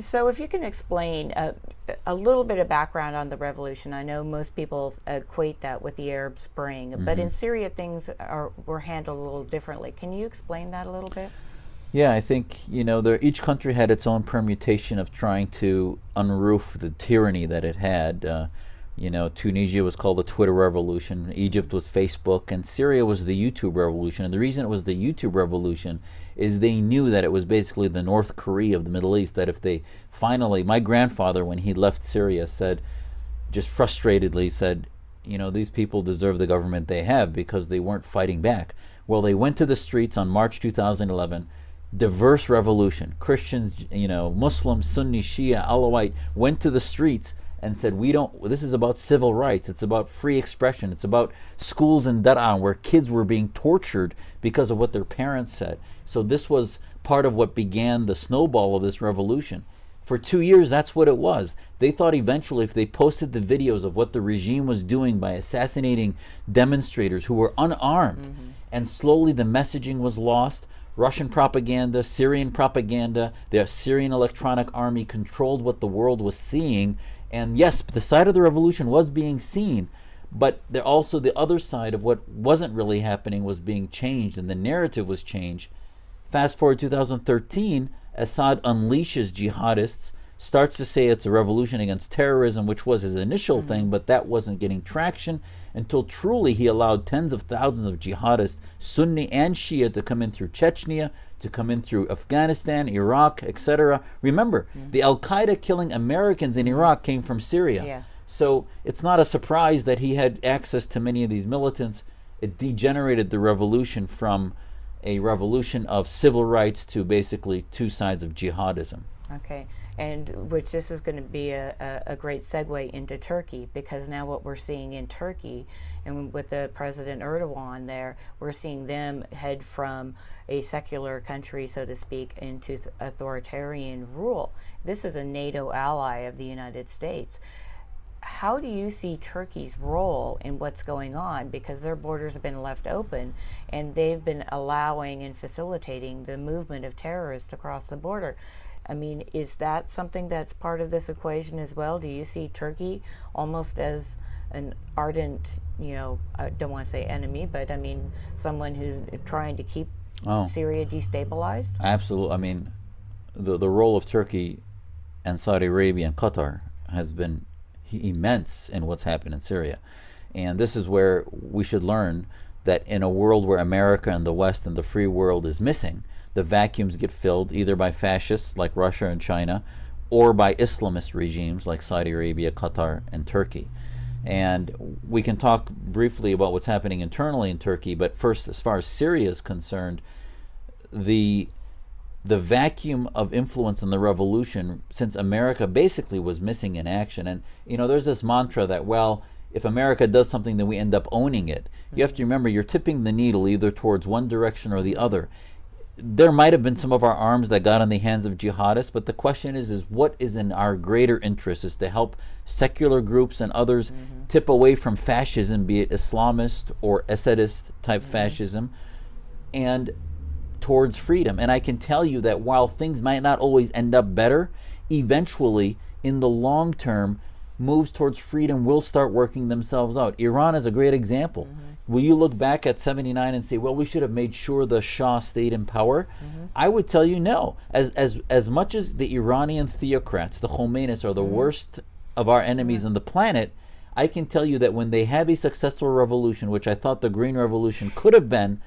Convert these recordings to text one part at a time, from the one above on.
So, if you can explain a little bit of background on the revolution, I know most people equate that with the Arab Spring, but in Syria things were handled a little differently. Can you explain that a little bit? Yeah, I think each country had its own permutation of trying to unroof the tyranny that it had. Tunisia was called the Twitter Revolution, Egypt was Facebook, and Syria was the YouTube Revolution. And the reason it was the YouTube Revolution is they knew that it was basically the North Korea of the Middle East. That if they finally, my grandfather, when he left Syria, said, just frustratedly said, these people deserve the government they have because they weren't fighting back. Well, they went to the streets on March 2011. Diverse revolution. Christians, Muslims, Sunni, Shia, Alawite went to the streets and said, this is about civil rights. It's about free expression. It's about schools in Daraa where kids were being tortured because of what their parents said. So this was part of what began the snowball of this revolution. For 2 years, that's what it was. They thought eventually if they posted the videos of what the regime was doing by assassinating demonstrators who were unarmed, and slowly the messaging was lost. Russian propaganda, Syrian propaganda, the Syrian Electronic Army controlled what the world was seeing. And yes, the side of the revolution was being seen, but also the other side of what wasn't really happening was being changed, and the narrative was changed. Fast forward 2013, Assad unleashes jihadists, starts to say it's a revolution against terrorism, which was his initial thing, but that wasn't getting traction until truly he allowed tens of thousands of jihadists, Sunni and Shia, to come in through Chechnya, to come in through Afghanistan, Iraq, etc. Remember, the Al-Qaeda killing Americans in Iraq came from Syria. Yeah. So it's not a surprise that he had access to many of these militants. It degenerated the revolution from a revolution of civil rights to basically two sides of jihadism. Okay, and which this is going to be a great segue into Turkey, because now what we're seeing in Turkey, and with the President Erdogan there, we're seeing them head from a secular country, so to speak, into authoritarian rule. This is a NATO ally of the United States. How do you see Turkey's role in what's going on? Because their borders have been left open and they've been allowing and facilitating the movement of terrorists across the border. I mean, is that something that's part of this equation as well? Do you see Turkey almost as an ardent, I don't want to say enemy, but I mean, someone who's trying to keep Syria destabilized? Absolutely. I mean, the role of Turkey and Saudi Arabia and Qatar has been immense in what's happened in Syria. And this is where we should learn that in a world where America and the West and the free world is missing, the vacuums get filled either by fascists like Russia and China or by Islamist regimes like Saudi Arabia, Qatar, and Turkey. And we can talk briefly about what's happening internally in Turkey, but first, as far as Syria is concerned, the vacuum of influence in the revolution, since America basically was missing in action. And there's this mantra that, well, if America does something, then we end up owning it. You have to remember, you're tipping the needle either towards one direction or the other. There might have been some of our arms that got in the hands of jihadists, but the question is what is in our greater interest is to help secular groups and others tip away from fascism, be it Islamist or Assadist type fascism, and towards freedom. And I can tell you that while things might not always end up better, eventually, in the long term, moves towards freedom will start working themselves out. Iran is a great example. Will you look back at 79 and say, well, we should have made sure the Shah stayed in power? I would tell you no. As much as the Iranian theocrats, the Khomeinis, are the worst of our enemies on the planet, I can tell you that when they have a successful revolution, which I thought the Green Revolution could have been,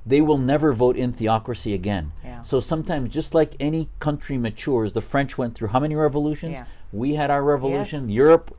they will never vote in theocracy again. So sometimes, just like any country matures, the French went through how many revolutions? We had our revolution. Europe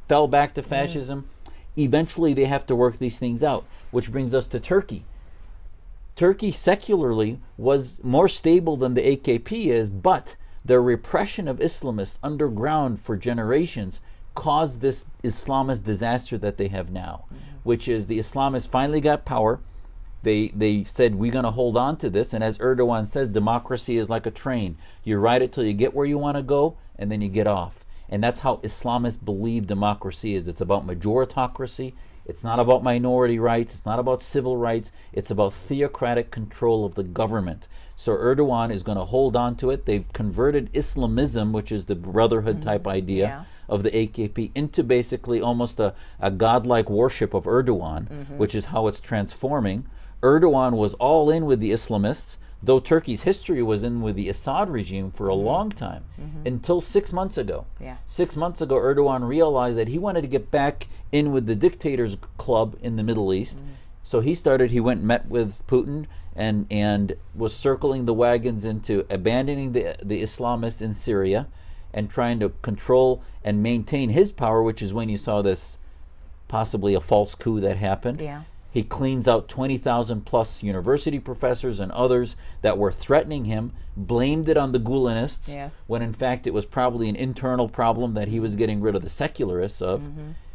fell back to fascism. Eventually, they have to work these things out, which brings us to Turkey. Turkey secularly was more stable than the AKP is, but their repression of Islamists underground for generations caused this Islamist disaster that they have now, which is the Islamists finally got power. They said, we're going to hold on to this. And as Erdogan says, democracy is like a train. You ride it till you get where you want to go, and then you get off. And that's how Islamists believe democracy is. It's about majoritocracy. It's not about minority rights. It's not about civil rights. It's about theocratic control of the government. So Erdogan is going to hold on to it. They've converted Islamism, which is the brotherhood type idea of the AKP, into basically almost a godlike worship of Erdogan, which is how it's transforming. Erdogan was all in with the Islamists, though Turkey's history was in with the Assad regime for a long time, until 6 months ago. 6 months ago, Erdogan realized that he wanted to get back in with the dictators club in the Middle East. So he went and met with Putin and was circling the wagons into abandoning the Islamists in Syria and trying to control and maintain his power, which is when you saw this possibly a false coup that happened. He cleans out 20,000 plus university professors and others that were threatening him, blamed it on the Gulenists, when in fact it was probably an internal problem that he was getting rid of the secularists of.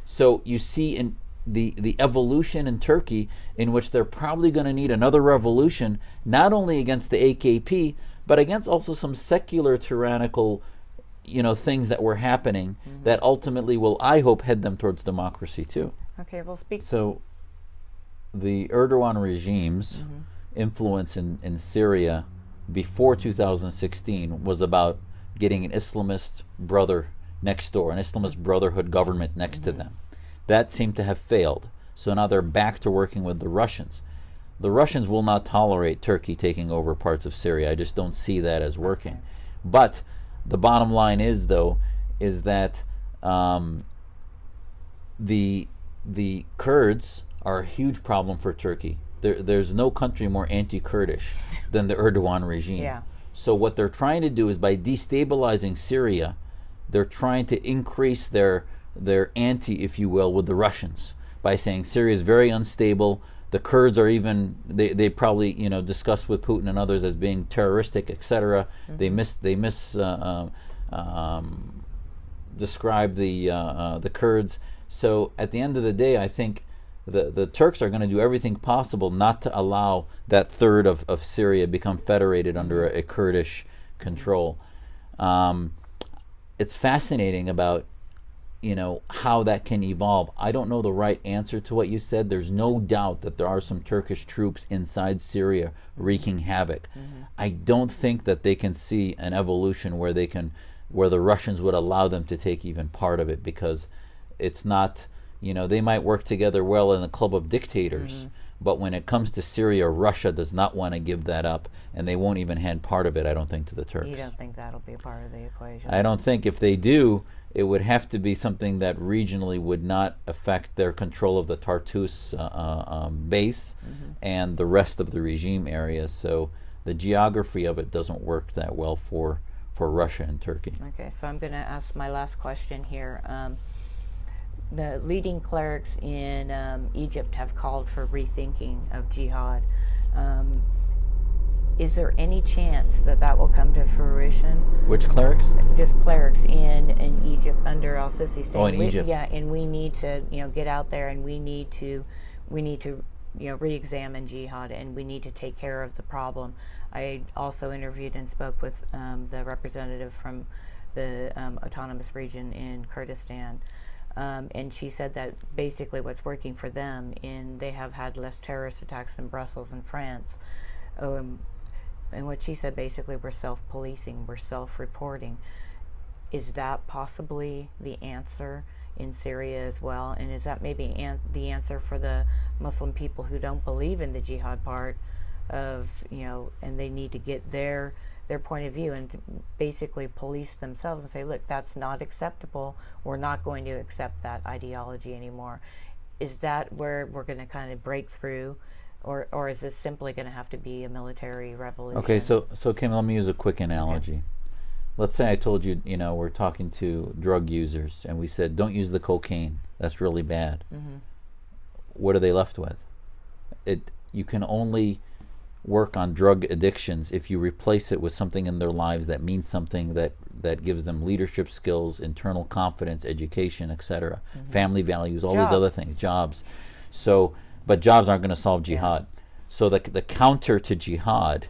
So you see in the evolution in Turkey, in which they're probably going to need another revolution, not only against the AKP, but against also some secular tyrannical things that were happening that ultimately will, I hope, head them towards democracy too. Okay, we'll speak. So the Erdogan regime's influence in Syria before 2016 was about getting an Islamist brother next door, an Islamist brotherhood government next to them. That seemed to have failed. So now they're back to working with the Russians. The Russians will not tolerate Turkey taking over parts of Syria. I just don't see that as working. But the bottom line is, though, is that the Kurds are a huge problem for Turkey. There's no country more anti-Kurdish than the Erdogan regime. So what they're trying to do is, by destabilizing Syria, they're trying to increase their ante, if you will, with the Russians, by saying Syria is very unstable. The Kurds are even, they probably discuss with Putin and others as being terroristic, etc. They describe the Kurds. So at the end of the day, I think the Turks are going to do everything possible not to allow that third of Syria become federated under a Kurdish control. It's fascinating about how that can evolve. I don't know the right answer to what you said. There's no doubt that there are some Turkish troops inside Syria wreaking havoc. I don't think that they can see an evolution where the Russians would allow them to take even part of it, because it's not, they might work together well in the club of dictators, but when it comes to Syria, Russia does not want to give that up, and they won't even hand part of it, I don't think, to the Turks. You don't think that'll be a part of the equation? I don't think. If they do, it would have to be something that regionally would not affect their control of the Tartus base and the rest of the regime areas. So the geography of it doesn't work that well for Russia and Turkey. Okay, so I'm going to ask my last question here. The leading clerics in Egypt have called for rethinking of jihad. Is there any chance that will come to fruition? Which clerics? Just clerics in Egypt under al-Sisi, saying, in Egypt. Yeah, and we need to get out there, and we need to re-examine jihad, and we need to take care of the problem. I also interviewed and spoke with the representative from the autonomous region in Kurdistan. And she said that basically what's working for them, they have had less terrorist attacks in Brussels and France. And what she said, basically, we're self-policing, we're self-reporting. Is that possibly the answer in Syria as well? And is that maybe the answer for the Muslim people who don't believe in the jihad part of, and they need to get their point of view and to basically police themselves and say, look, that's not acceptable. We're not going to accept that ideology anymore. Is that where we're going to kind of break through? Or is this simply going to have to be a military revolution? Okay, so Kim, let me use a quick analogy. Okay. Let's say I told you, we're talking to drug users, and we said, don't use the cocaine. That's really bad. What are they left with? You can only work on drug addictions if you replace it with something in their lives that means something, that gives them leadership skills, internal confidence, education, etc., family values, all these other things, jobs. But jobs aren't going to solve jihad. So the counter to jihad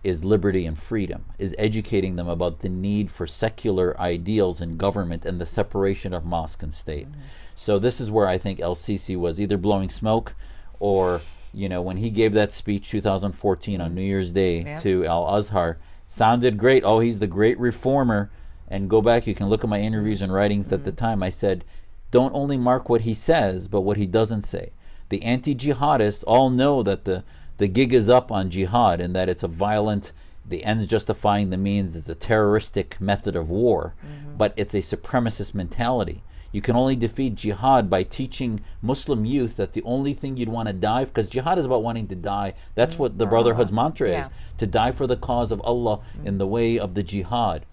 is liberty and freedom, is educating them about the need for secular ideals in government and the separation of mosque and state. So this is where I think El-Sisi was either blowing smoke or, when he gave that speech 2014 on New Year's Day to Al-Azhar, sounded great. Oh, he's the great reformer. And go back, you can look at my interviews and writings at the time. I said, don't only mark what he says, but what he doesn't say. The anti-jihadists all know that the gig is up on jihad and that it's a violent, the ends justifying the means, it's a terroristic method of war, but it's a supremacist mentality. You can only defeat jihad by teaching Muslim youth that the only thing you'd want to die, because jihad is about wanting to die. That's what the Brotherhood's mantra is, to die for the cause of Allah in the way of the jihad.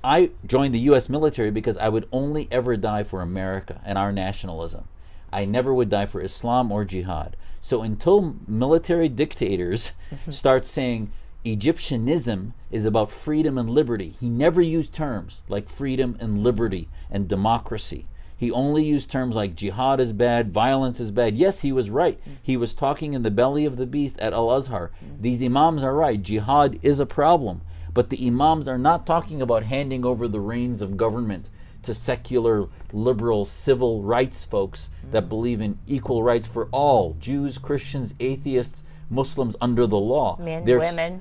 I joined the U.S. military because I would only ever die for America and our nationalism. I never would die for Islam or jihad. So until military dictators start saying Egyptianism is about freedom and liberty, he never used terms like freedom and liberty and democracy. He only used terms like jihad is bad, violence is bad. Yes, he was right. He was talking in the belly of the beast at Al-Azhar. These imams are right. Jihad is a problem. But the imams are not talking about handing over the reins of government to secular, liberal, civil rights folks that believe in equal rights for all, Jews, Christians, atheists, Muslims under the law.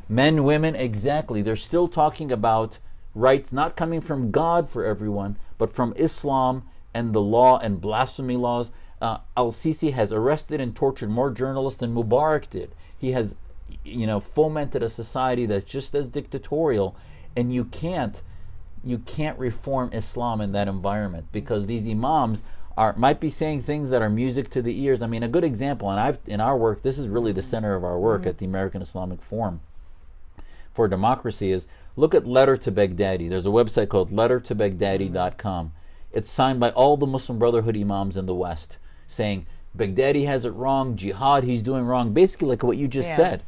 Men, women, exactly. They're still talking about rights not coming from God for everyone, but from Islam and the law and blasphemy laws. Al-Sisi has arrested and tortured more journalists than Mubarak did. He has, fomented a society that's just as dictatorial, and you can't reform Islam in that environment, because these imams might be saying things that are music to the ears. I mean, a good example, and in our work, this is really the center of our work at the American Islamic Forum for Democracy, is look at Letter to Baghdadi. There's a website called lettertobaghdadi.com. It's signed by all the Muslim Brotherhood imams in the West, saying Baghdadi has it wrong, jihad he's doing wrong, basically like what you just said.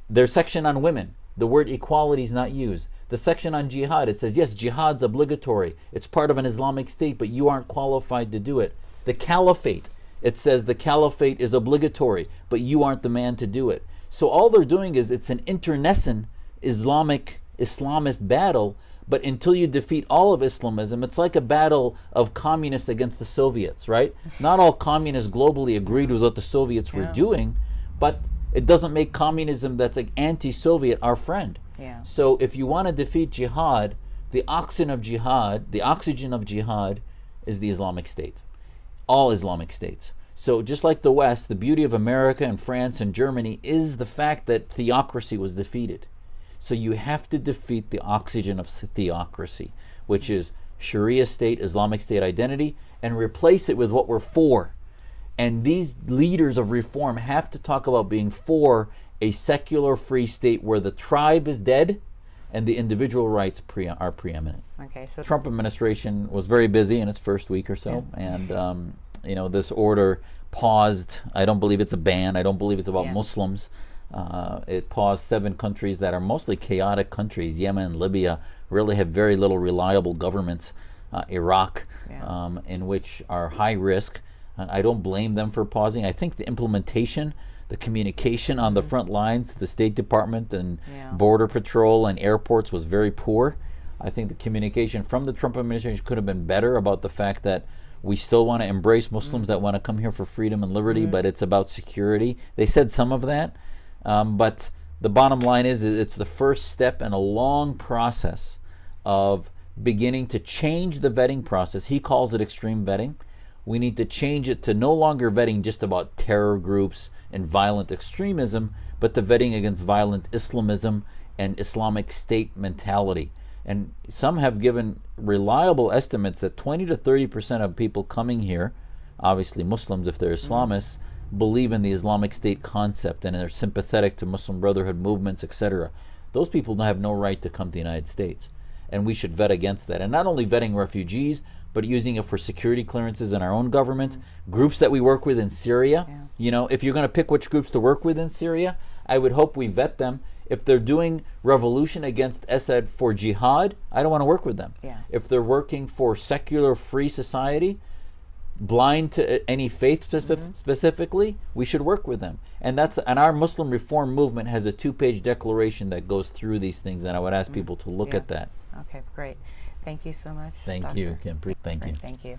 Their section on women, the word equality is not used. The section on jihad, it says, yes, jihad's obligatory. It's part of an Islamic state, but you aren't qualified to do it. The caliphate, it says the caliphate is obligatory, but you aren't the man to do it. So all they're doing is, it's an internecine Islamist battle, but until you defeat all of Islamism, it's like a battle of communists against the Soviets, right? Not all communists globally agreed with what the Soviets were doing, but it doesn't make communism that's like anti-Soviet our friend. So if you want to defeat jihad, the oxygen of jihad is the Islamic State, all Islamic states. So just like the West, the beauty of America and France and Germany is the fact that theocracy was defeated. So you have to defeat the oxygen of theocracy, which is Sharia state, Islamic State identity, and replace it with what we're for. And these leaders of reform have to talk about being for a secular free state where the tribe is dead and the individual rights are preeminent. Okay, so Trump administration was very busy in its first week or so, and this order paused. I don't believe it's a ban. I don't believe it's about Muslims. It paused 7 countries that are mostly chaotic countries. Yemen, Libya really have very little reliable governments. Iraq, in which are high risk. I don't blame them for pausing. I think the implementation, the communication on the front lines, the State Department and Border Patrol and airports was very poor. I think the communication from the Trump administration could have been better about the fact that we still want to embrace Muslims that want to come here for freedom and liberty, but it's about security. They said some of that, but the bottom line is it's the first step in a long process of beginning to change the vetting process. He calls it extreme vetting. We need to change it to no longer vetting just about terror groups and violent extremism, but to vetting against violent Islamism and Islamic State mentality. And some have given reliable estimates that 20 to 30% of people coming here, obviously Muslims if they're Islamists, believe in the Islamic State concept and are sympathetic to Muslim Brotherhood movements, etc. Those people have no right to come to the United States. And we should vet against that. And not only vetting refugees, but using it for security clearances in our own government, groups that we work with in Syria. If you're going to pick which groups to work with in Syria, I would hope we vet them. If they're doing revolution against Assad for jihad, I don't want to work with them. If they're working for secular free society, blind to any faith specifically, we should work with them. And our Muslim Reform movement has a 2-page declaration that goes through these things, and I would ask people to look at that. Okay, great. Thank you so much. Thank Doctor. you, Kim. Thank you. Thank you.